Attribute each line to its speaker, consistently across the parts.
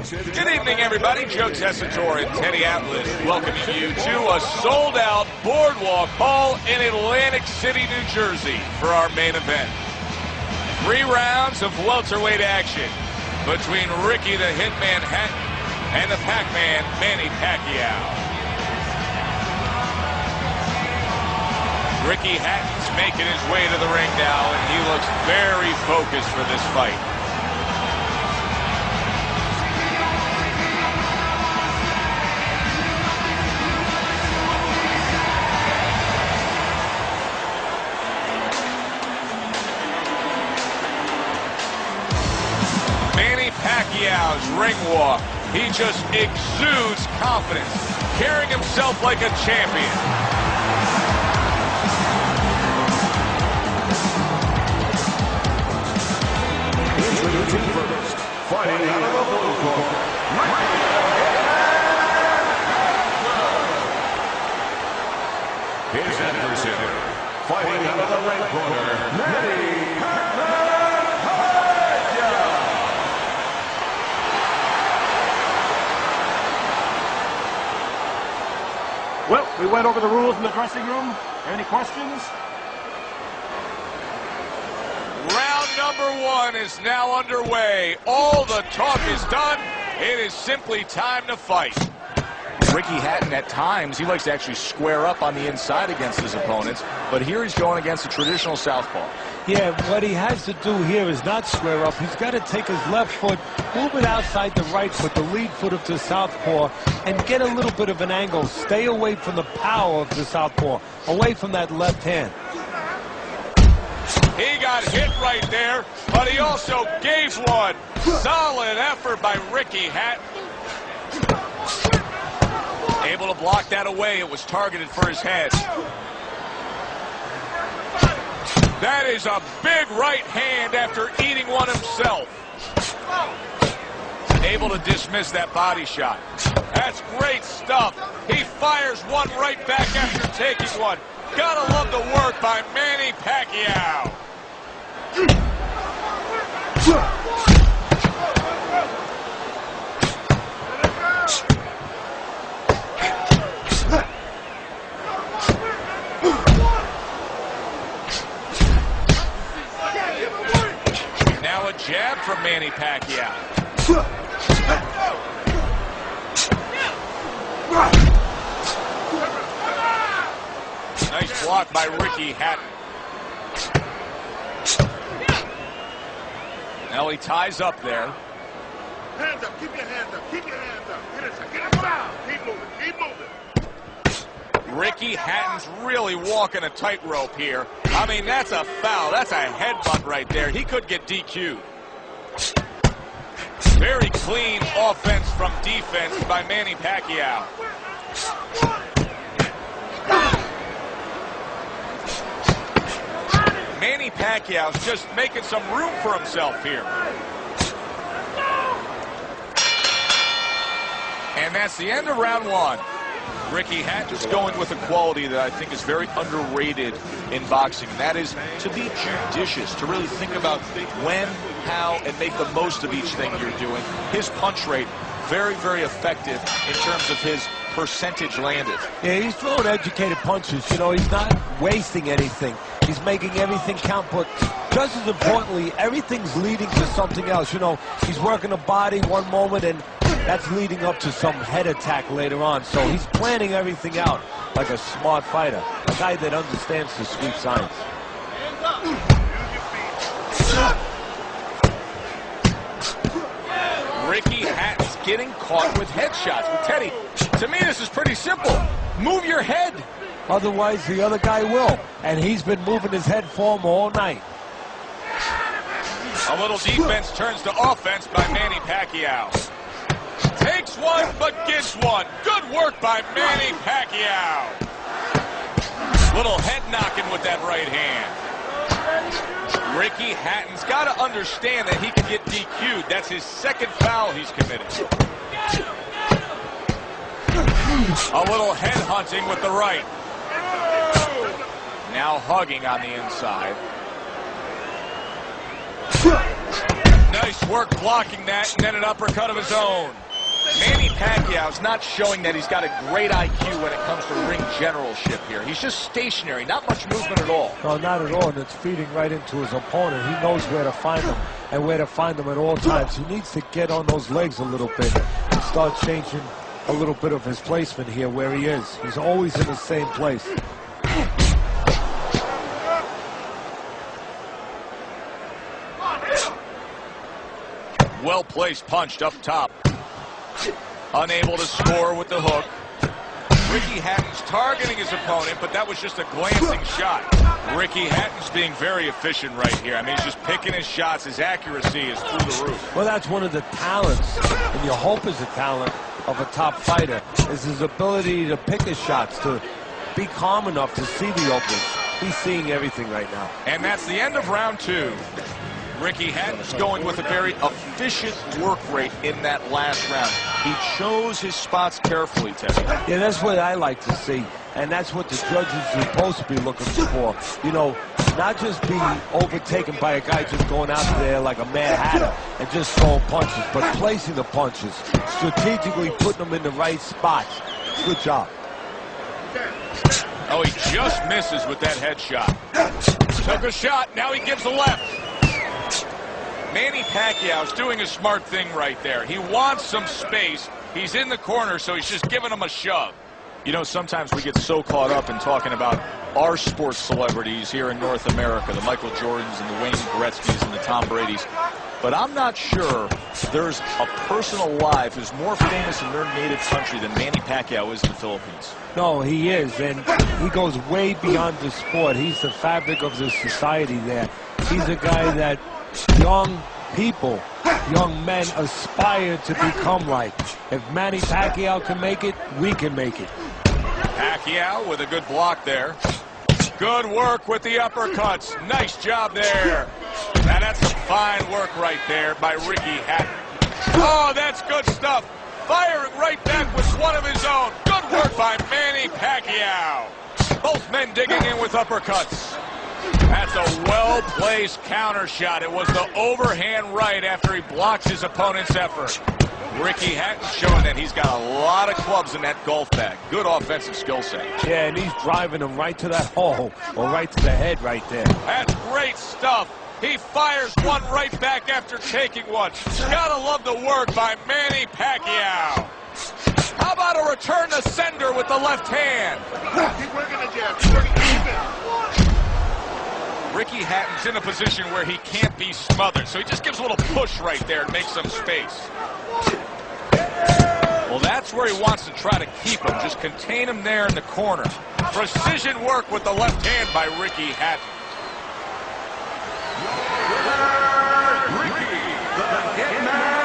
Speaker 1: Good evening, everybody. Joe Tessitore and Teddy Atlas welcoming you to a sold-out Boardwalk Hall in Atlantic City, New Jersey for our main event. 3 rounds of welterweight action between Ricky the Hitman Hatton and the Pac-Man Manny Pacquiao. Ricky Hatton's making his way to the ring now, and he looks very focused for this fight. Manny Pacquiao's ring walk, he just exudes confidence, carrying himself like a champion.
Speaker 2: First, fighting out of the blue corner, his adversary, fighting out of the red corner, Manny Pacquiao.
Speaker 3: Well, we went over the rules in the dressing room. Any questions?
Speaker 1: Round number 1 is now underway. All the talk is done. It is simply time to fight.
Speaker 4: Ricky Hatton, at times, he likes to actually square up on the inside against his opponents, but here he's going against a traditional southpaw.
Speaker 5: Yeah, what he has to do here is not square up. He's got to take his left foot, move it outside the right foot, the lead foot of the southpaw, and get a little bit of an angle. Stay away from the power of the southpaw, away from that left hand.
Speaker 1: He got hit right there, but he also gave one. Solid effort by Ricky Hatton. Able to block that away. It was targeted for his head. That is a big right hand after eating one himself. Able to dismiss that body shot. That's great stuff. He fires one right back after taking one. Gotta love the work by Manny Pacquiao. Now a jab from Manny Pacquiao. Nice block by Ricky Hatton. Now he ties up there.
Speaker 2: Hands up, keep your hands up, keep your hands up. Get it down, keep moving, keep moving.
Speaker 1: Ricky Hatton's really walking a tightrope here. I mean, that's a foul. That's a headbutt right there. He could get DQ'd. Very clean offense from defense by Manny Pacquiao. Manny Pacquiao's just making some room for himself here. And that's the end of round 1. Ricky Hatton just going with a quality that I think is very underrated in boxing, and that is to be judicious, to really think about when, how, and make the most of each thing you're doing. His punch rate, very, very effective in terms of his percentage landed.
Speaker 5: Yeah, he's throwing educated punches. You know, he's not wasting anything. He's making everything count, but just as importantly, everything's leading to something else. You know, he's working the body one moment, and that's leading up to some head attack later on. So he's planning everything out like a smart fighter, a guy that understands the sweet science.
Speaker 1: Ricky Hatton's getting caught with headshots. But Teddy, to me this is pretty simple. Move your head.
Speaker 5: Otherwise, the other guy will. And he's been moving his head for him all night.
Speaker 1: A little defense turns to offense by Manny Pacquiao. Takes one, but gets one. Good work by Manny Pacquiao. Little head knocking with that right hand. Ricky Hatton's got to understand that he can get DQ'd. That's his second foul he's committed. A little head hunting with the right. Now hugging on the inside. Nice work blocking that, and then an uppercut of his own. Manny Pacquiao's not showing that he's got a great IQ when it comes to ring generalship here. He's just stationary, not much movement at all.
Speaker 5: No, not at all, and it's feeding right into his opponent. He knows where to find them and where to find them at all times. He needs to get on those legs a little bit and start changing a little bit of his placement here where he is. He's always in the same place.
Speaker 1: Well-placed punch up top. Unable to score with the hook. Ricky Hatton's targeting his opponent, but that was just a glancing shot. Ricky Hatton's being very efficient right here. I mean, he's just picking his shots. His accuracy is through the roof.
Speaker 5: Well, that's one of the talents, and you hope is a talent of a top fighter, is his ability to pick his shots, to be calm enough to see the openings. He's seeing everything right now.
Speaker 1: And that's the end of round 2. Ricky Hatton's going with a very efficient work rate in that last round. He chose his spots carefully, Teddy.
Speaker 5: Yeah, that's what I like to see, and that's what the judges are supposed to be looking for. You know, not just be overtaken by a guy just going out there like a mad hatter and just throwing punches, but placing the punches, strategically putting them in the right spots. Good job.
Speaker 1: Oh, he just misses with that headshot. Took a shot, now he gives a left. Manny Pacquiao's doing a smart thing right there. He wants some space. He's in the corner, so he's just giving him a shove. You know, sometimes we get so caught up in talking about our sports celebrities here in North America, the Michael Jordans and the Wayne Gretzkys and the Tom Bradys. But I'm not sure there's a person alive who's more famous in their native country than Manny Pacquiao is in the Philippines.
Speaker 5: No, he is, and he goes way beyond the sport. He's the fabric of the society there. He's a guy that young people, young men aspire to become like. If Manny Pacquiao can make it, we can make it.
Speaker 1: Pacquiao with a good block there. Good work with the uppercuts. Nice job there. Now that's some fine work right there by Ricky Hatton. Oh, that's good stuff. Firing right back with one of his own. Good work by Manny Pacquiao. Both men digging in with uppercuts. That's a well-placed counter shot. It was the overhand right after he blocks his opponent's effort. Ricky Hatton showing that he's got a lot of clubs in that golf bag. Good offensive skill set.
Speaker 5: Yeah, and he's driving him right to that hole, or right to the head right there.
Speaker 1: That's great stuff. He fires one right back after taking one. Gotta love the work by Manny Pacquiao. How about a return to sender with the left hand?
Speaker 2: Keep working the jab. Keep working even.
Speaker 1: Ricky Hatton's in a position where he can't be smothered, so he just gives a little push right there and makes some space. Well, that's where he wants to try to keep him, just contain him there in the corner. Precision work with the left hand by Ricky Hatton.
Speaker 3: Ricky, the Hitman.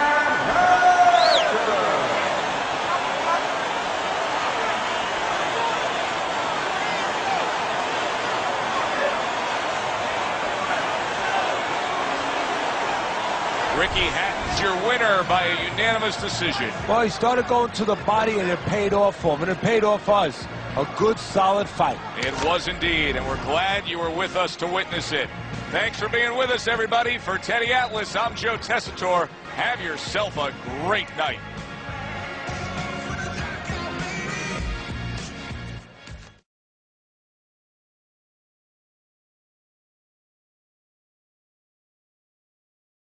Speaker 1: Ricky Hatton's your winner by a unanimous decision.
Speaker 5: Well, he started going to the body, and it paid off for him, and it paid off for us. A good, solid fight.
Speaker 1: It was indeed, and we're glad you were with us to witness it. Thanks for being with us, everybody. For Teddy Atlas, I'm Joe Tessitore. Have yourself a great night.